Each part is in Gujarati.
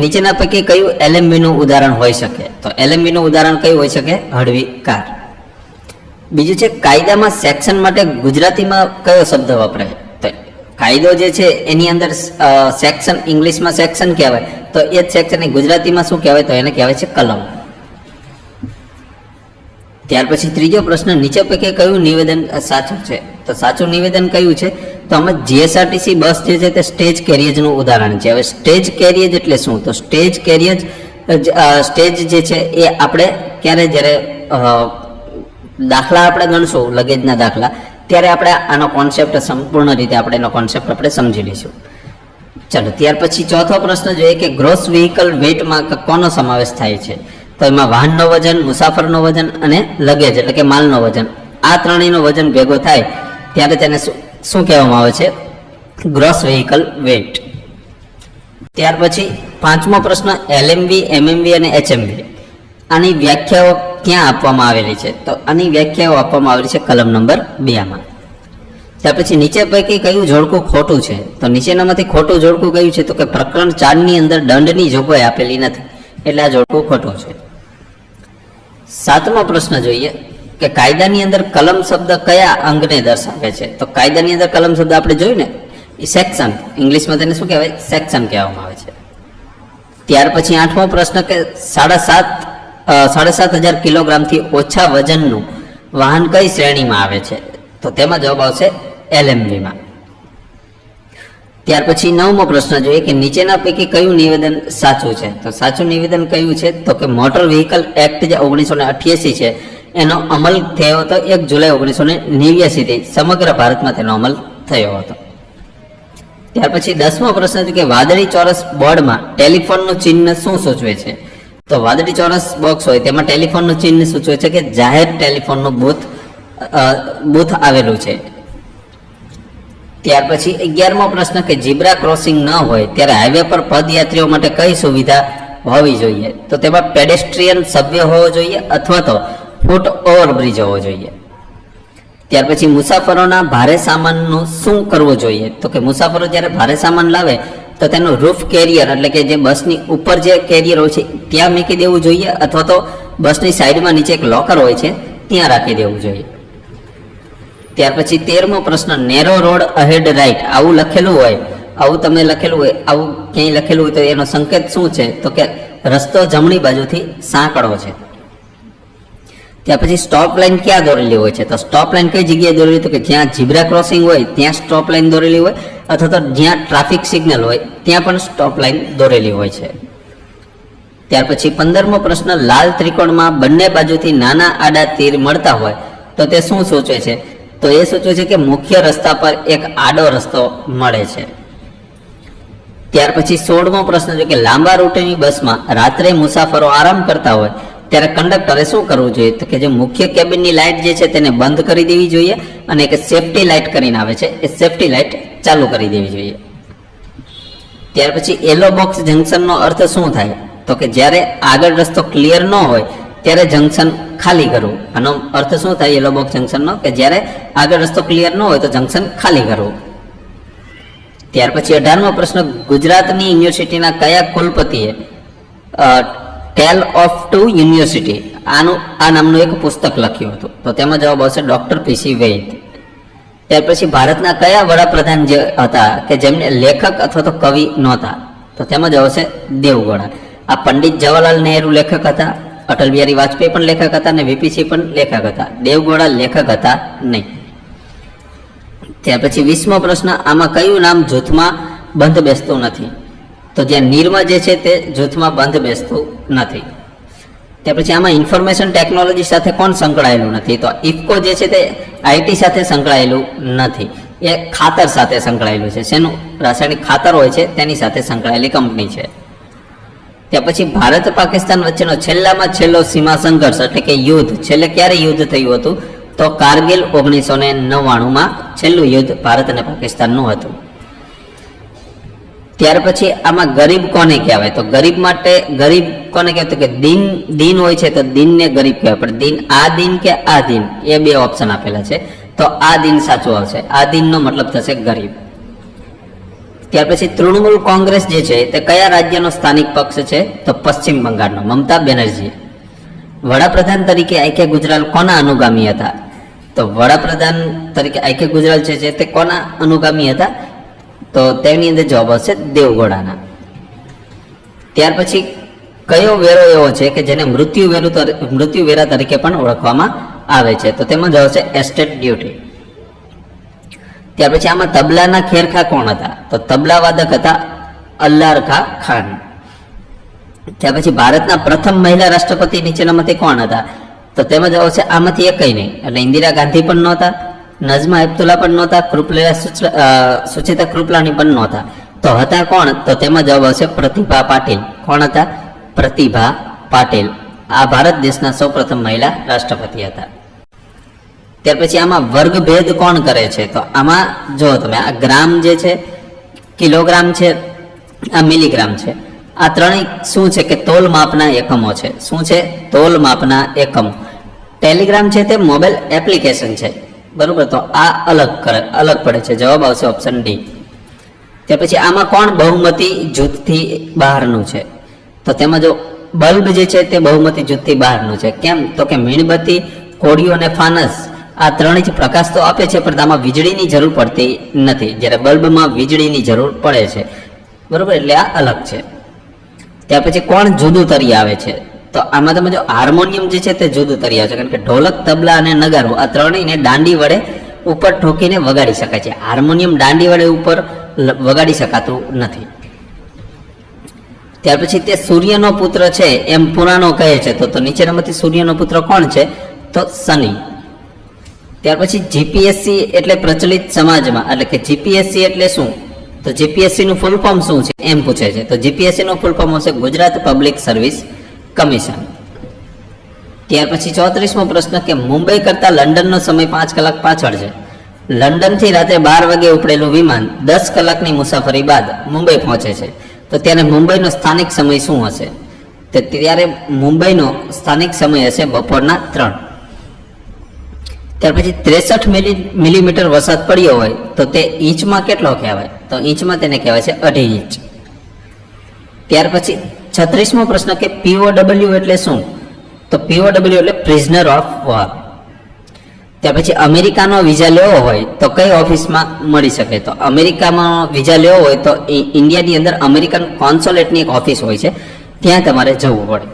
નીચેના પૈકી કયું LMV નું ઉદાહરણ હોઈ શકે? તો LMV નું ઉદાહરણ કયું હોઈ શકે? હળવી કાર. બીજું છે કાયદામાં સેક્શન માટે ગુજરાતીમાં કયો શબ્દ વપરાય? તો કાયદો જે છે એની અંદર સેક્શન, ઇંગ્લિશમાં સેક્શન કહેવાય, તો એ જ સેક્શન ગુજરાતીમાં શું કહેવાય? તો એને કહેવાય છે કલમ. ત્યાર પછી ત્રીજો પ્રશ્ન, નીચે પૈકી કયું નિવેદન સાચું છે? તો સાચું નિવેદન કયું છે? તો આમાં GSRTC બસ જે છે તે સ્ટેજ કેરિયજનું ઉદાહરણ છે. હવે સ્ટેજ કેરિયજ એટલે શું? તો સ્ટેજ કેરિયજ, સ્ટેજ જે છે એ આપણે ક્યારે, જ્યારે દાખલા આપણે ગણશું લગેજના દાખલા, ત્યારે આપણે આનો કોન્સેપ્ટ સંપૂર્ણ રીતે આપણે એનો કોન્સેપ્ટ આપણે સમજી લઈશું. ચાલો, ત્યાર પછી ચોથો પ્રશ્ન જોઈએ કે ગ્રોસ વ્હીકલ વેઇટમાં કોનો સમાવેશ થાય છે? તો એમાં વાહનનો વજન, મુસાફરનો વજન અને લગેજ એટલે કે માલનો વજન, આ ત્રણેયનો વજન ભેગો થાય ત્યારે તેને શું કહેવામાં આવે છે? Gross vehicle weight. ત્યાર પછી પાંચમો પ્રશ્ન, LMV, MMV અને HMV, આની વ્યાખ્યાઓ ક્યાં આપવામાં આવેલી છે? તો આની વ્યાખ્યાઓ આપવામાં આવેલી છે કલમ નંબર 2 ત્યાર પછી નીચે પૈકી કયું જોડકું ખોટું છે? તો નીચેનામાંથી ખોટું જોડકું કયું છે? તો કે પ્રકરણ 4 ની અંદર દંડની જોગવાઈ આપેલી નથી, એટલે આ જોડકું ખોટું છે. સાતમો પ્રશ્ન જોઈએ કે કાયદાની અંદર કલમ શબ્દ કયા અંગને દર્શાવે છે? તો કાયદાની અંદર કલમ શબ્દ આપણે જોયું ને, એ સેક્શન, ઇંગ્લિશમાં તેને શું કહેવાય? સેક્શન કહેવામાં આવે છે. ત્યાર પછી આઠમો પ્રશ્ન કે 7,500 કિલોગ્રામથી ઓછા વજનનું વાહન કઈ શ્રેણીમાં આવે છે? તો તેમાં જવાબ આવશે LMV માં. ત્યાર પછી નવમો પ્રશ્ન જોઈએ કે નીચેના પૈકી કયું નિવેદન સાચું છે? તો સાચું નિવેદન કયું છે? તો કે મોટર વ્હીકલ એક્ટ જે 1988 છે એનો અમલ થયો હતો 1 જુલાઈ 1989 થી સમગ્ર ભારતમાં તેનો અમલ થયો હતો. ત્યાર પછી 10મો પ્રશ્ન છે કે વાદળી ચોરસ બોર્ડમાં ટેલિફોનનું ચિહ્ન શું સૂચવે છે? તો વાદળી ચોરસ બોક્સ હોય તેમાં ટેલિફોનનું ચિહ્ન સૂચવે છે કે જાહેર ટેલિફોનનું બૂથ આવેલું છે. ત્યાર પછી 11મો પ્રશ્ન કે ઝીબ્રા ક્રોસિંગ ન હોય ત્યારે હાઈવે પર પદયાત્રીઓ માટે કઈ સુવિધા હોવી જોઈએ? તો તેમાં પેડેસ્ટ્રીયન સભ્ય હોવો જોઈએ અથવા તો ફૂટ ઓવરબ્રિજ હોવો જોઈએ. ત્યાર પછી મુસાફરોના ભારે સામાનનું શું કરવું જોઈએ? તો કે મુસાફરો જ્યારે ભારે સામાન લાવે તો તેનું રૂફ કેરિયર એટલે કે જે બસની ઉપર જે કેરિયર હોય છે ત્યાં મૂકી દેવું જોઈએ અથવા તો બસની સાઈડમાં નીચે એક લોકર હોય છે ત્યાં રાખી દેવું જોઈએ. ત્યાર પછી 13મો પ્રશ્ન, નેરો રોડ અહેડ રાઈટ આવું લખેલું હોય, આવું તમે લખેલું હોય, આવું ક્યાંય લખેલું હોય તો એનો સંકેત શું છે? તો કે રસ્તો જમણી બાજુથી સાંકડો છે. ત્યાર પછી સ્ટોપ લાઈન ક્યાં દોરેલી હોય છે? તો સ્ટોપ લાઈન કઈ જગ્યાએ દોરેલી? તો કે જ્યાં ઝીબ્રા ક્રોસિંગ હોય ત્યાં સ્ટોપ લાઈન દોરેલી હોય અથવા તો જ્યાં ટ્રાફિક સિગ્નલ હોય ત્યાં પણ સ્ટોપ લાઈન દોરેલી હોય છે. ત્યાર પછી 15મો પ્રશ્ન, લાલ ત્રિકોણમાં બંને બાજુથી નાના આડા તીર મળતા હોય તો તે શું સૂચવે છે? તો એ સૂચવે છે કે મુખ્ય રસ્તા પર એક આડો રસ્તો મળે છે. ત્યાર પછી 16મો પ્રશ્ન છે કે લાંબા રૂટની બસમાં રાત્રે મુસાફરો આરામ કરતા હોય ત્યારે કંડક્ટરે શું કરવું જોઈએ? તો કે જે મુખ્ય કેબિનની લાઇટ જે છે તેને બંધ કરી દેવી જોઈએ અને એક સેફટી લાઇટ કરીને આવે છે એ સેફટી લાઇટ ચાલુ કરી દેવી જોઈએ. ત્યાર પછી યલો બોક્સ જંકશનનો અર્થ શું થાય? તો કે જ્યારે આગળ રસ્તો ક્લિયર ન હોય ત્યારે જંકશન ખાલી કરવું. આનો અર્થ શું થાય યલો બોક્સ જંકશનનો? કે જ્યારે આગળ રસ્તો ક્લિયર ન હોય તો જંકશન ખાલી કરવું. ત્યાર પછી 18મો પ્રશ્ન, ગુજરાતની યુનિવર્સિટીના કયા કુલપતિએ ટેલ ઓફ ટુ યુનિવર્સિટી આ નામનું એક પુસ્તક લખ્યું હતું? તો તેમાં જવાબ આવશે ડોક્ટર PC વૈદ. ત્યાર પછી ભારતના કયા વડાપ્રધાન જે હતા કે જેમને લેખક અથવા તો કવિ નહોતા? તો તેમાં જવાબ આવશે દેવગૌડા. આ પંડિત જવાહરલાલ નહેરુ લેખક હતા, અટલ બિહારી વાજપેયી પણ લેખક હતા અને VP સિંહ પણ લેખક હતા. દેવગૌડા લેખક હતા નહીં. ત્યાર પછી 20મો પ્રશ્ન, આમાં કયું નામ જૂથમાં બંધ બેસતું નથી? તો જ્યાં નિર્મા જે છે તે જૂથમાં બંધ બેસતું નથી. ત્યાર પછી આમાં ઇન્ફોર્મેશન ટેકનોલોજી સાથે કોણ સંકળાયેલું નથી? તો ઇફકો જે છે તે IT સાથે સંકળાયેલું નથી, એ ખાતર સાથે સંકળાયેલું છે. શેનું? રાસાયણિક ખાતર હોય છે તેની સાથે સંકળાયેલી કંપની છે. ત્યાં પછી ભારત પાકિસ્તાન વચ્ચેનો છેલ્લામાં છેલ્લો સીમા સંઘર્ષ એટલે કે યુદ્ધ છેલ્લે ક્યારે યુદ્ધ થયું હતું? તો કારગિલ 1999માં છેલ્લું યુદ્ધ ભારત અને પાકિસ્તાનનું હતું. ત્યાર પછી આમાં ગરીબ કોને કહેવાય? તો ગરીબ માટે ગરીબ કોને કહેવાય? કે દિન હોય છે તો દિનને ગરીબ કહેવાય, પણ દિન આ દિન કે આ દિન એ બે ઓપ્શન આપેલા છે તો આ દિન સાચું આવશે. આ દિનનો મતલબ થશે ગરીબ. ત્યાર પછી તૃણમૂલ કોંગ્રેસ જે છે તે કયા રાજ્યનો સ્થાનિક પક્ષ છે? તો પશ્ચિમ બંગાળનો, મમતા બેનર્જી. વડાપ્રધાન તરીકે આઈ કે ગુજરાલ કોના અનુગામી હતા? તો વડાપ્રધાન તરીકે આઈ કે ગુજરાલ છે તે કોના અનુગામી હતા? તો તેની અંદર જવાબ આવશે દેવગૌડાના. ત્યાર પછી કયો વેરો એવો છે કે જેને મૃત્યુવેરા તરીકે પણ ઓળખવામાં આવે છે? તો તેમાં જવાબ છે એસ્ટેટ ડ્યુટી. ત્યાર પછી આમાં તબલાના ખેરખા કોણ હતા? તો તબલા વાદક હતા અલ્લાર ખાન. ત્યાર પછી ભારતના પ્રથમ મહિલા રાષ્ટ્રપતિ નીચેનામાંથી કોણ હતા? તો તેમાં જવાબ છે આમાંથી એકય નહીં. એટલે ઇન્દિરા ગાંધી પણ નહોતા, નઝમા હેપતુલ્લા પણ નહોતા, સુચિતા કૃપલાની પણ નહોતા. તો હતા કોણ? તો તેમાં જવાબ આવશે પ્રતિભા પાટીલ. કોણ હતા? પ્રતિભા પાટીલ. આ ભારત દેશના સૌપ્રથમ મહિલા રાષ્ટ્રપતિ હતા. ત્યાર પછી આમાં વર્ગભેદ કોણ કરે છે? તો આમાં જો તમે આ ગ્રામ જે છે, કિલોગ્રામ છે, આ મિલીગ્રામ છે, આ ત્રણેય શું છે કે તોલ માપના એકમો છે. શું છે? તોલ માપના એકમો. ટેલિગ્રામ છે તે મોબાઈલ એપ્લિકેશન છે, બરોબર. તો આ અલગ પડે છે. જવાબ આવશે ઓપ્શન ડી. ત્યાર પછી આમાં કોણ બહુમતી જૂથથી બહારનું છે? તો તેમાં જો બલ્બ જે છે તે બહુમતી જૂથથી બહારનું છે. કેમ? તો કે મીણબત્તી, કોડિયો અને ફાનસ આ ત્રણેય જ પ્રકાશ તો આપે છે, પણ આમાં વીજળીની જરૂર પડતી નથી, જ્યારે બલ્બમાં વીજળીની જરૂર પડે છે, બરોબર. એટલે આ અલગ છે. ત્યાર પછી કોણ જુદું તરી આવે છે? તો આમાં તમે જો હાર્મોનિયમ જે છે તે જુદું તરી આવે છે, કારણ કે ઢોલક, તબલા અને નગારો આ ત્રણેયને દાંડી વડે ઉપર ઠોકીને વગાડી શકાય છે. હાર્મોનિયમ દાંડી વડે ઉપર વગાડી શકાતું નથી. ત્યાર પછી તે સૂર્યનો પુત્ર છે એમ પુરાણો કહે છે. તો નીચેનામાંથી સૂર્યનો પુત્ર કોણ છે? તો શનિ. ત્યાર પછી જીપીએસસી એટલે પ્રચલિત સમાજમાં, એટલે કે જીપીએસસી એટલે શું? તો જીપીએસસી નું ફૂલ ફોર્મ શું છે એમ પૂછે છે. તો જીપીએસસી નું ફૂલ ફોર્મ હશે ગુજરાત પબ્લિક સર્વિસ કમિશન. ત્યાર પછી 34મો પ્રશ્ન કે મુંબઈ કરતા લંડનનો સમય 5 કલાક પાછળ છે. લંડનથી રાત્રે 12 વાગે ઉપડેલું વિમાન 10 કલાકની મુસાફરી બાદ મુંબઈ પહોંચે છે. તો ત્યારે મુંબઈનો સ્થાનિક સમય શું હશે? તો ત્યારે મુંબઈનો સ્થાનિક સમય હશે બપોરના 3. ત્યાર પછી 63 મિલીમીટર વરસાદ પડ્યો હોય તો તે ઇંચમાં કેટલો કહેવાય? તો ઇંચમાં તેને કહેવાય છે 2.5 ઇંચ. ત્યાર પછી 36મો પ્રશ્ન કે POW એટલે શું? તો POW એટલે પ્રિઝનર ઓફ વોર. ત્યાર પછી અમેરિકાનો વિઝા લેવો હોય તો કઈ ઓફિસમાં મળી શકે? તો અમેરિકામાં વિઝા લેવો હોય તો ઇન્ડિયાની અંદર અમેરિકન કોન્સ્યુલેટની એક ઓફિસ હોય છે, ત્યાં તમારે જવું પડે.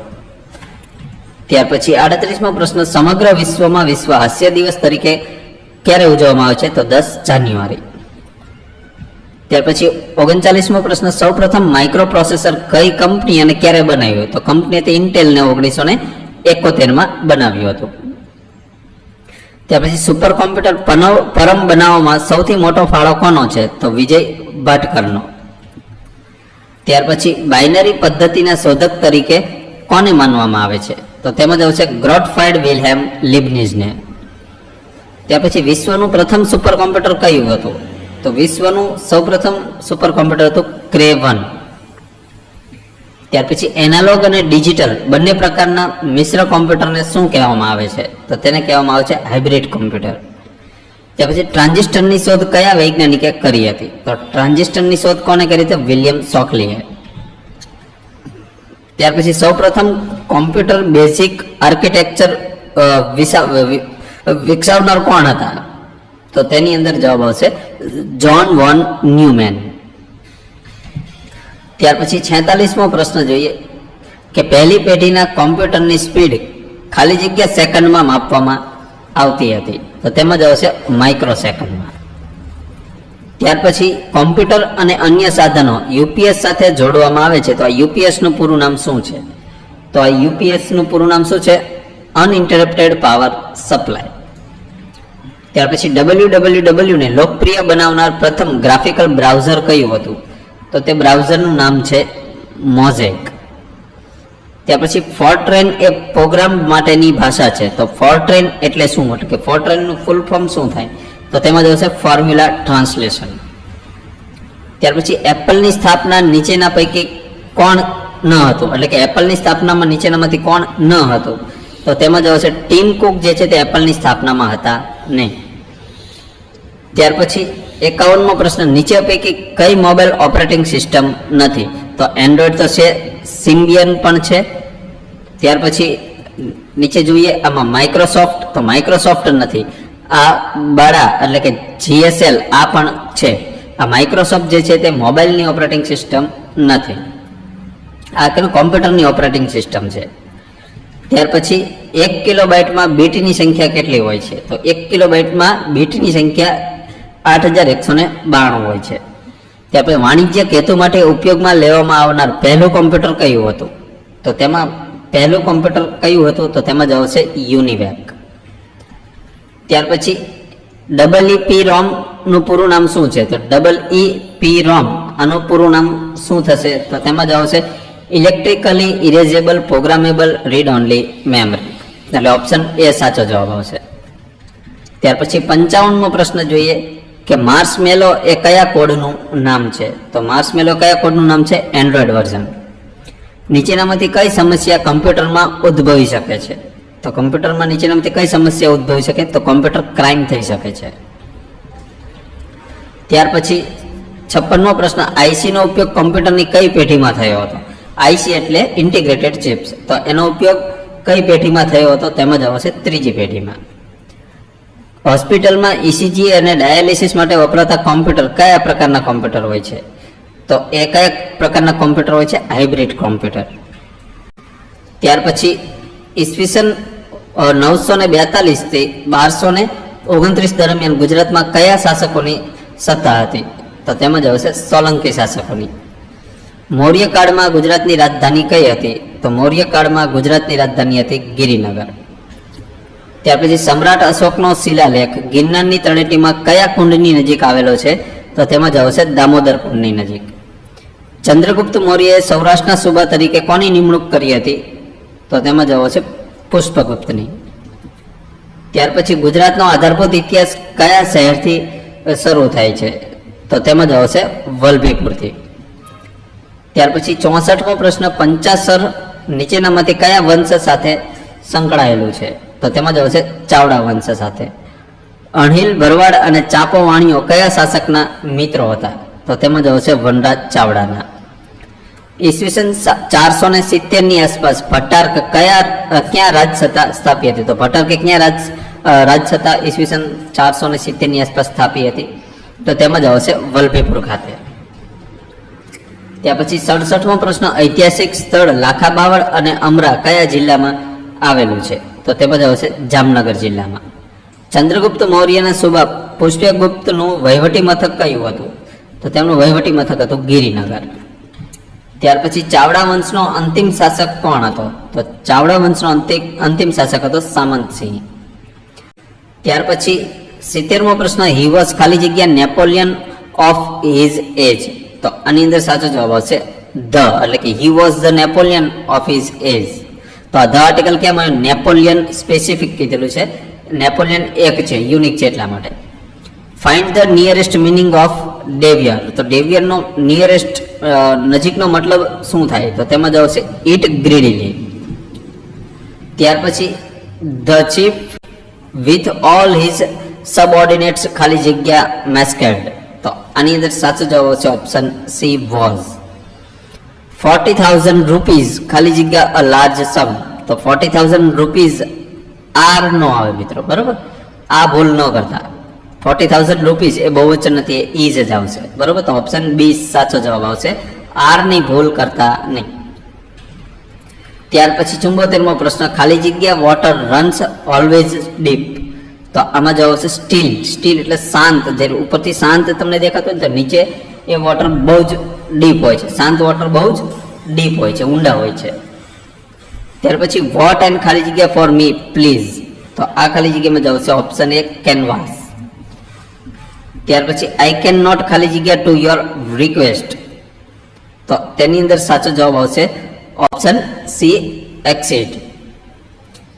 ત્યાર પછી 38મો પ્રશ્ન સમગ્ર વિશ્વમાં વિશ્વ હાસ્ય દિવસ તરીકે ક્યારે ઉજવવામાં આવે છે? તો 10 જાન્યુઆરી. ત્યાર પછી 39મો પ્રશ્ન સૌપ્રથમ માઇક્રો પ્રોસેસર કઈ કંપની અને ક્યારે બનાવ્યું? તો કંપની હતી ઇન્ટેલને 1971માં બનાવ્યું હતું. ત્યાર પછી સુપર કોમ્પ્યુટર પરમ બનાવવામાં સૌથી મોટો ફાળો કોનો છે? તો વિજય ભાટકરનો. ત્યાર પછી બાઇનરી પદ્ધતિના શોધક તરીકે કોને માનવામાં આવે છે? તો તેમાં જવું છે ગ્રોટફ્રાઇડ વિલ્હેમ લીબનીઝને. ત્યાર પછી વિશ્વનું પ્રથમ સુપર કોમ્પ્યુટર કયું હતું? તો વિશ્વનું સૌપ્રથમ સુપર કોમ્પ્યુટર હતું ક્રે 1. ત્યાર પછી એનાલોગ અને ડિજિટલ બંને પ્રકારના મિશ્ર કોમ્પ્યુટરને શું કહેવામાં આવે છે? તો તેને કહેવામાં આવે છે હાઇબ્રિડ કોમ્પ્યુટર. ત્યાર પછી ટ્રાન્ઝિસ્ટરની શોધ કયા વૈજ્ઞાનિકે કરી હતી? તો ટ્રાન્ઝિસ્ટરની શોધ કોને કરી હતી? વિલિયમ શોકલીએ. ત્યાર પછી સૌપ્રથમ કોમ્પ્યુટર બેઝિક આર્કિટેક્ચર વિકસાવનાર કોણ હતા? તો તેની અંદર જવાબ આવશે જ્હોન વોન ન્યુમેન. ત્યાર પછી 46મો પ્રશ્ન જોઈએ કે પહેલી પેઢીના કોમ્પ્યુટરની સ્પીડ ખાલી જગ્યા સેકન્ડમાં માપવામાં આવતી હતી. તો તેમાં જ આવશે માઇક્રો સેકન્ડમાં. ત્યાર પછી કોમ્પ્યુટર અને અન્ય સાધનો યુપીએસ સાથે જોડવામાં આવે છે. તો આ યુપીએસ નું પૂરું નામ શું છે? તો આ યુપીએસ નું પૂરું નામ શું છે? Uninterrupted power supply. ત્યાર પછી www ને લોકપ્રિય બનાવનાર પ્રથમ ગ્રાફિકલ બ્રાઉઝર કયું હતું? તો તે બ્રાઉઝરનું નામ છે મોઝેક. ત્યાર પછી ફોર્ટ્રેન એ પ્રોગ્રામ માટેની ભાષા છે. તો ફોર્ટ્રેન એટલે શું? એટલે કે ફોર્ટ્રેનનું ફૂલ ફોર્મ શું થાય? તો તેમાં જશે ફોર્મ્યુલા ટ્રાન્સલેશન. ત્યાર પછી એપલની સ્થાપના નીચેના પૈકી કોણ ન હતું? એટલે કે એપલની સ્થાપનામાં નીચેનામાંથી કોણ ન હતું? તો તેમાં જશે ટીમ કુક જે છે તે એપલની સ્થાપનામાં હતા નહીં. ત્યાર પછી 51મો પ્રશ્ન, નીચે પૈકી કઈ મોબાઈલ ઓપરેટિંગ સિસ્ટમ નથી? તો એન્ડ્રોઈડ તો છે, સિમ્બિયન પણ છે. ત્યાર પછી નીચે જોઈએ આમાં માઇક્રોસોફ્ટ, તો માઇક્રોસોફ્ટ નથી. આ બાડા એટલે કે GSL આ પણ છે. આ માઇક્રોસોફ્ટ જે છે તે મોબાઈલની ઓપરેટિંગ સિસ્ટમ નથી. આ કોમ્પ્યુટરની ઓપરેટિંગ સિસ્ટમ છે. ત્યાર પછી 1 કિલોબાઇટમાં બીટની સંખ્યા કેટલી હોય છે? તો 1 કિલોબાઇટમાં બીટની સંખ્યા 8192 હોય છે. ત્યાર પછી વાણિજ્યક હેતુ માટે ઉપયોગમાં લેવામાં આવનાર પહેલું કોમ્પ્યુટર કયું હતું? તો તેમાં પહેલું કોમ્પ્યુટર કયું હતું? તો તેમાં જ આવશે યુનિવેક. ત્યાર પછી EEPROM નું પૂરું નામ શું છે? તો EEPROM આનું પૂરું નામ શું થશે? તો તેમાં જ આવશે electrically erasable programmable read only memory. એટલે ઓપ્શન એ સાચો જવાબ આવશે. ત્યાર પછી 55મો પ્રશ્ન જોઈએ કે માર્શમેલો એ કયા કોડનું નામ છે? તો માર્શમેલો કયા કોડનું નામ છે? Android version. નીચેનામાંથી કઈ સમસ્યા કમ્પ્યુટરમાં ઉદ્ભવી શકે છે? તો કમ્પ્યુટરમાં નીચેનામાંથી કઈ સમસ્યા ઉદ્ભવી શકે? તો કમ્પ્યુટર ક્રાઇમ થઈ શકે છે. ત્યાર પછી 56મો પ્રશ્ન, આઈસી નો ઉપયોગ કમ્પ્યુટરની કઈ પેઢીમાં થયો હતો? આઈસી એટલે ઇન્ટિગ્રેટેડ ચિપ્સ. તો એનો ઉપયોગ કઈ પેઢીમાં થયો હતો? તેમાં જ આવશે ત્રીજી પેઢીમાં. હોસ્પિટલમાં ઇસીજી અને ડાયાલિસિસ માટે વપરાતા કોમ્પ્યુટર કયા પ્રકારના કોમ્પ્યુટર હોય છે? તો એ કયા પ્રકારના કોમ્પ્યુટર હોય છે? Hybrid computer. ત્યાર પછી ઈસવીસન 942 થી 1229 દરમિયાન ગુજરાતમાં કયા શાસકોની સત્તા હતી? તો તેમાં જ આવશે સોલંકી શાસકોની. મૌર્ય કાળમાં ગુજરાતની રાજધાની કઈ હતી? તો મૌર્ય કાળમાં ગુજરાતની રાજધાની હતી ગિરિનગર. ત્યાર પછી સમ્રાટ અશોકનો શિલાલેખ ગિરનારની તળેટીમાં કયા કુંડની નજીક આવેલો છે? તો તેમાં જ આવશે દામોદર કુંડની નજીક. ચંદ્રગુપ્ત મૌર્યએ સૌરાષ્ટ્રના સૂબા તરીકે કોની નિમણૂક કરી હતી? તો તેમાં જ આવશે પુષ્પગુપ્તની. ત્યાર પછી ગુજરાતનો આધારભૂત ઇતિહાસ કયા શહેરથી શરૂ થાય છે? તો તેમાં જ આવશે વલભીપુરથી. ત્યાર પછી 64મો પ્રશ્ન, પંચાસર નીચેનામાંથી કયા વંશ સાથે સંકળાયેલું છે? તો તેમાં જ આવશે ચાવડા વંશ સાથે. અણહિલ, ભરવાડ અને ચાંપો વાણીઓ કયા શાસકના મિત્રો હતા? તો તેમાં જ આવશે વનરાજ ચાવડાના. ઈસવીસન 470 ની આસપાસ ભટ્ટારક ક્યાં રાજસત્તા સ્થાપી હતી? તો ભટ્ટારકે ક્યાં રાજસત્તા ઈસવીસન 470 ની આસપાસ સ્થાપી હતી? તો તેમાં જ આવશે વલભીપુર ખાતે. ત્યાં પછી 67મો પ્રશ્ન, ઐતિહાસિક સ્થળ લાખાબાવળ અને અમરા કયા જિલ્લામાં આવેલું છે? તો તેમાં જ આવશે જામનગર જિલ્લામાં. ચંદ્રગુપ્ત મૌર્યના સૂબા પુષ્પગુપ્તનું વહીવટી મથક કયું હતું? તો તેમનું વહીવટી મથક હતું ગિરિનગર. ત્યાર પછી ચાવડા વંશનો અંતિમ શાસક કોણ હતો? તો ચાવડા વંશનો અંતિમ શાસક હતો સામંતસિંહ. ત્યાર પછી 70મો પ્રશ્ન, હી વોઝ ખાલી જગ્યા નેપોલિયન ઓફ હિઝ એજ. તો આની અંદર સાચો જવાબ આવશે ધ, એટલે કે he was the Napoleon of his age. તો આ ધ આર્ટિકલ કેમ આવ્યું? નેપોલિયન સ્પેસિફિક કીધેલું છે, નેપોલિયન એક છે, યુનિક છે એટલા માટે. Find the nearest meaning of devour. તો ડેવિયરનો નિયરેસ્ટ નજીકનો મતલબ શું થાય? તો તેમાં જ આવશે ઇટ ગ્રીડીલી. ત્યાર પછી the chief with all his subordinates ખાલી જગ્યા મેસ્કેલ્ડ. તો આની અંદર સાચો જવાબ આવશે ઓપ્શન સી વોઝ. 40,000 રૂપીઝ ખાલી જગ્યા અ લાર્જ સમ. તો 40,000 રૂપીઝ આર નો આવે મિત્રો, બરોબર? આ ભૂલ ન કરતા. 40,000 રૂપીઝ એ બહુવચન નથી, એ ઇઝ જ આવશે, બરોબર? તો ઓપ્શન બી સાચો જવાબ આવશે, આર ની ભૂલ કરતા નહીં. ત્યાર પછી 74મો પ્રશ્ન, ખાલી જગ્યા વોટર રન્સ ઓલવેઝ ડીપ. તો આમાં જવાબ આવશે સ્ટીલ. સ્ટીલ એટલે શાંત. જ્યારે ઉપરથી શાંત તમને દેખાતો હોય ને, તો નીચે એ વોટર બહુ જ ડીપ હોય છે. શાંત વોટર બહુ જ ડીપ હોય છે, ઊંડા હોય છે. ત્યાર પછી વોટ એન્ડ ખાલી જગ્યા ફોર મી પ્લીઝ. તો આ ખાલી જગ્યામાં જવાબ આવશે ઓપ્શન એ કેનવાસ. ત્યાર પછી આઈ કેન નોટ ખાલી જગ્યા ટુ યોર રિક્વેસ્ટ. તો તેની અંદર સાચો જવાબ આવશે ઓપ્શન સી એક્સીડ.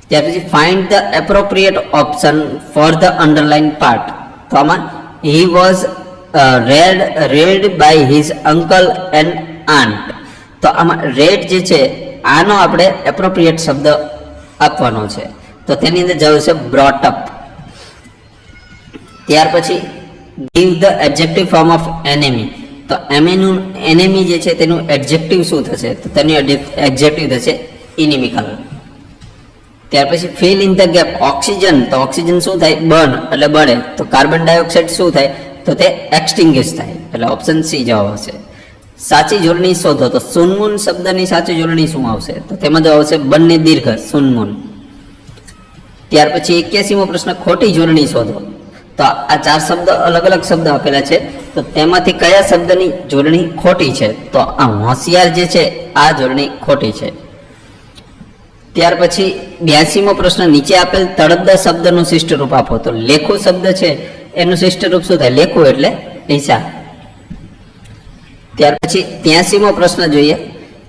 ત્યાર પછી find the appropriate option for the underline part. તો આમાં he was reared by his uncle and aunt. તો આમાં રેડ જે છે આનો આપણે એપ્રોપ્રિએટ શબ્દ આપવાનો છે, તો તેની અંદર જવાબ છે બ્રોટ અપ. ત્યાર પછી give the adjective form of enemy. તો એનેમી જે છે તેનું એડજેક્ટિવ શું થશે? તો તેનું એડજેક્ટિવ થશે ઇનિમિકલ. ત્યાર પછી fill in the gap. Oxygen, તો ઓક્સિજન શું થાય? બર્ન એટલે બળે. તો કાર્બન ડાયોક્સાઇડ શું થાય? તો તે એક્સટિંગ્વિશ થાય. એટલે ઓપ્શન સી જવાબ આવશે. સાચી જોડણી શોધો. તો સુનમુન શબ્દની સાચી જોડણી શું આવશે? તો તેમાં જવાબ આવશે બંને દીર્ઘ, સુનમુન. ત્યાર પછી 81મો પ્રશ્ન, ખોટી જોડણી શોધો. તો આ 4 શબ્દ અલગ અલગ શબ્દ આપેલા છે, તો તેમાંથી કયા શબ્દની જોડણી ખોટી છે? તો આ હોશિયાર જે છે આ જોડણી ખોટી છે. ત્યાર પછી 82મો પ્રશ્ન, નીચે આપેલ તળપદા શબ્દનું શિષ્ટ રૂપ આપો. તો લેખું શબ્દ છે એનું શિષ્ટ રૂપ શું થાય? લેખું એટલે હિસાબ. ત્યાર પછી 83મો પ્રશ્ન જોઈએ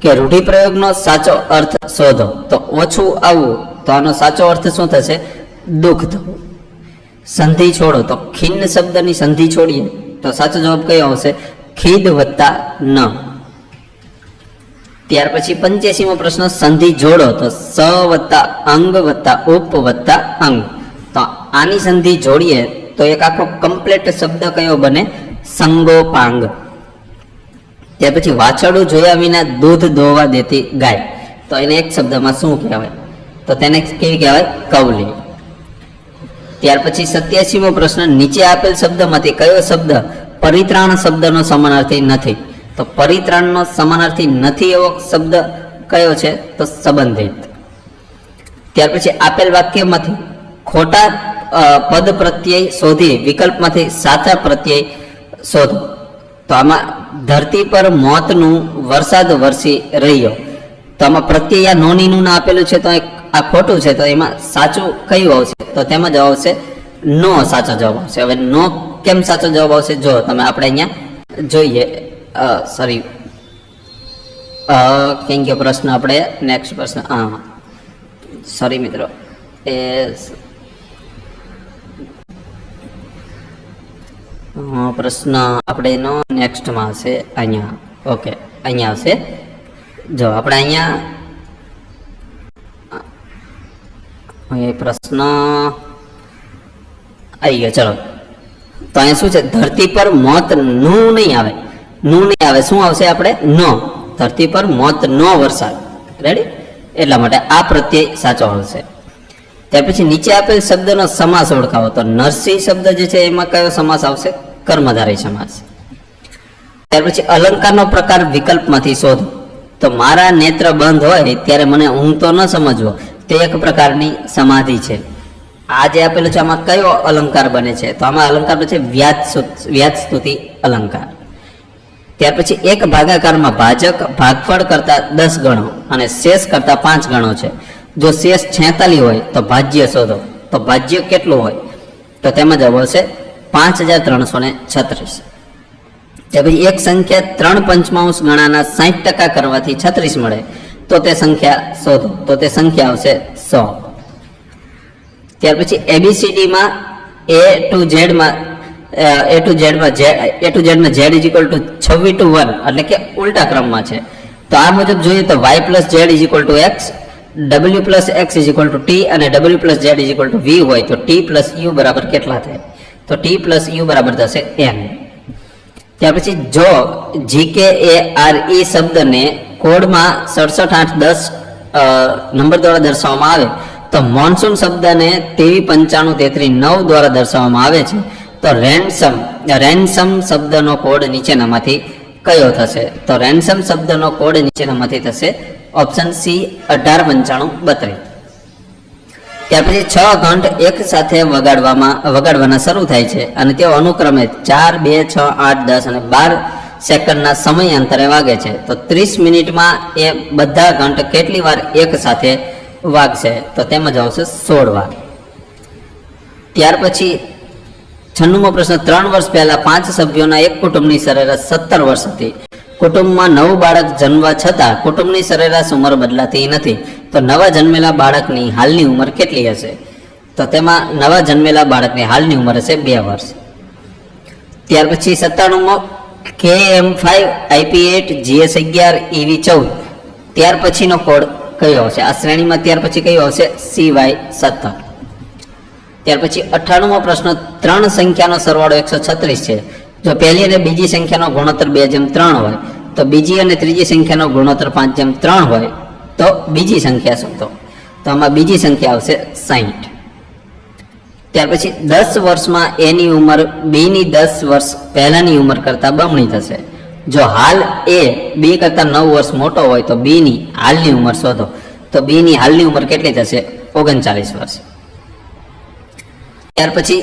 કે રૂઢિપ્રયોગનો સાચો અર્થ શોધો. તો ઓછું આવવું, તો આનો સાચો અર્થ શું થશે? દુઃખ થવું. સંધિ છોડો. તો ખિન્ન શબ્દની સંધિ છોડીએ તો સાચો જવાબ કયો આવશે? ખીદ વત્તા ન. ત્યાર પછી 85મો પ્રશ્ન, સંધિ જોડો. તો સ વત્તા અંગ વત્તા ઉપ વત્તા અંગ. તો આની સંધિ જોડીએ તો એક આખો કમ્પ્લીટ શબ્દ કયો બને? સંગોપાંગ. ત્યાર પછી વાછરડું જોયા વિના દૂધ દોવા દેતી ગાય. તો એને એક શબ્દમાં શું કહેવાય? તો તેને કેવી કહેવાય? કવલી. ત્યાર પછી 87મો પ્રશ્ન, નીચે આપેલ શબ્દમાંથી કયો શબ્દ પરિત્રાણ શબ્દનો સમાનાર્થી નથી? તો પરિત્રાણનો સમાનાર્થી નથી એવો શબ્દ કયો છે? તો સંબંધિત. ત્યાર પછી આપેલ વાક્યમાંથી ખોટા પદ પ્રત્યય શોધી વિકલ્પમાંથી સાચા પ્રત્યય શોધો. તો આમાં ધરતી પર મોતનું વરસાદ વરસી રહ્યો. તો આમાં પ્રત્યય નોનીનું ના આપેલું છે, તો આ ખોટું છે. તો એમાં સાચું કયું આવશે? તો તેમાં જવાબ આવશે નો સાચો જવાબ આવશે. હવે નો કેમ સાચો જવાબ આવશે? જો તમે આપણે અહીંયા જોઈએ, સોરી કેમ કે પ્રશ્ન આપણે નેક્સ્ટ પ્રશ્ન, સોરી મિત્રો, એ પ્રશ્ન આપણે એનો નેક્સ્ટમાં હશે. અહીંયા ઓકે, અહીંયા આવશે. જો આપણે અહીંયા પ્રશ્ન આવી ગયો. ચલો, તો અહીંયા શું છે? ધરતી પર મોત નું નહીં આવે, નું નહીં આવે. શું આવશે? આપણે નો. ધરતી પર મોત નો વરસાદ. રેડી? એટલા માટે આ પ્રત્યય સાચો આવશે. ત્યાર પછી નીચે આપેલ શબ્દનો સમાસ ઓળખાવો. તો નરસિંહ શબ્દ જે છે એમાં કયો સમાસ આવશે? કર્મધારય સમાસ. ત્યાર પછી અલંકારનો પ્રકાર વિકલ્પમાંથી શોધો. તો મારા નેત્ર બંધ હોય ત્યારે મને ઊંઘ તો ન સમજવો, તે એક પ્રકારની સમાધિ છે. આ જે આપેલું છે આમાં કયો અલંકાર બને છે? તો આમાં અલંકાર છે વ્યાજ સ્તુતિ અલંકાર. ત્યાર પછી એક ભાગાકારમાં ભાજક ભાગફળ કરતા 10 ગણો અને શેષ કરતા 5 ગણો છે. જો શેષ 46 હોય તો ભાજ્ય શોધો. તો ભાજ્ય કેટલું હોય? તો તેમાં જવાબ આવશે 5336. ત્યાર પછી એક સંખ્યા 3/5 ગણાના 60% કરવાથી 36 મળે, તો તે સંખ્યા શોધો. તો તે સંખ્યા આવશે 100. ત્યાર પછી ABCDમાં A to Z માં Z is equal to 26 to 1 એટલે કે ઉલટા ક્રમમાં છે. તો આ મુજબ જોઈએ તો y plus z is equal to x, w plus x is equal to t અને w plus z is equal to v હોય તો t પ્લસ u બરાબર કેટલા થાય? તો t પ્લસ u બરાબર થશે n. ત્યાર પછી જો GKARE શબ્દને કોડમાં 67 8 10 નંબર દ્વારા દર્શાવવામાં આવે તો મોન્સૂન શબ્દને 23 95 33 9 દ્વારા દર્શાવવામાં આવે છે. તો રેન્સમ શબ્દનો કોડ નીચેનામાંથી કયો થશે? તો રેન્સમ શબ્દનો કોડ નીચેનામાંથી થશે ઓપ્શન સી 18 95 32. ત્યાર પછી 6 ઘંટ એક સાથે વગાડવાના શરૂ થાય છે અને તેઓ અનુક્રમે 4 2 6 8 10 અને 12 સેકન્ડના સમયાંતરે વાગે છે. તો 30 મિનિટમાં એ બધા ઘંટ કેટલી વાર એક સાથે વાગશે? તો તેમાં જ આવશે 16 વાર. ત્યાર પછી 96મો પ્રશ્ન, 3 વર્ષ પહેલા 5 સભ્યોના એક કુટુંબની સરેરાશ 17 વર્ષ હતી. કુટુંબમાં નવું બાળક જન્મવા છતાં કુટુંબની સરેરાશ ઉંમર બદલાતી નથી. તો નવા જન્મેલા બાળકની હાલની ઉંમર કેટલી હશે? તો તેમાં નવા જન્મેલા બાળકની હાલની ઉંમર હશે 2 વર્ષ. ત્યાર પછી 97મો KM5 IP8 GS11 EV14 ત્યાર પછીનો કોડ કયો આવશે? આ શ્રેણીમાં ત્યાર પછી કયો આવશે? CY17. ત્યાર પછી 98મો પ્રશ્ન, 3 સંખ્યાનો સરવાળો 136 છે. જો પહેલી અને બીજી સંખ્યાનો ગુણોત્તર 2:3 હોય તો બીજી અને ત્રીજી સંખ્યાનો ગુણોત્તર 5:3 હોય તો બીજી સંખ્યા શું? તો આમાં બીજી સંખ્યા આવશે 60. ત્યાર પછી 10 વર્ષમાં a ની ઉંમર b ની 10 વર્ષ પહેલાની ઉંમર કરતા બમણી થશે. જો હાલ a b કરતા 9 વર્ષ મોટો હોય તો b ની હાલની ઉંમર શોધો. તો b ની હાલની ઉંમર કેટલી થશે? 39 વર્ષ. ત્યાર પછી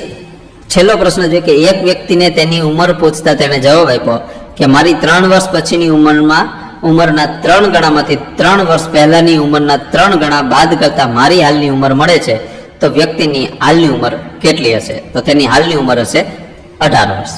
છેલ્લો પ્રશ્ન છે કે એક વ્યક્તિને તેની ઉંમર પૂછતા તેણે જવાબ આપ્યો કે મારી 3 વર્ષ પછીની ઉંમરના 3 ગણામાંથી 3 વર્ષ પહેલાની ઉંમરના 3 ગણા બાદ કરતા મારી હાલની ઉંમર મળે છે, તો વ્યક્તિની હાલની ઉંમર કેટલી હશે? તો તેની હાલની ઉંમર હશે 18 વર્ષ.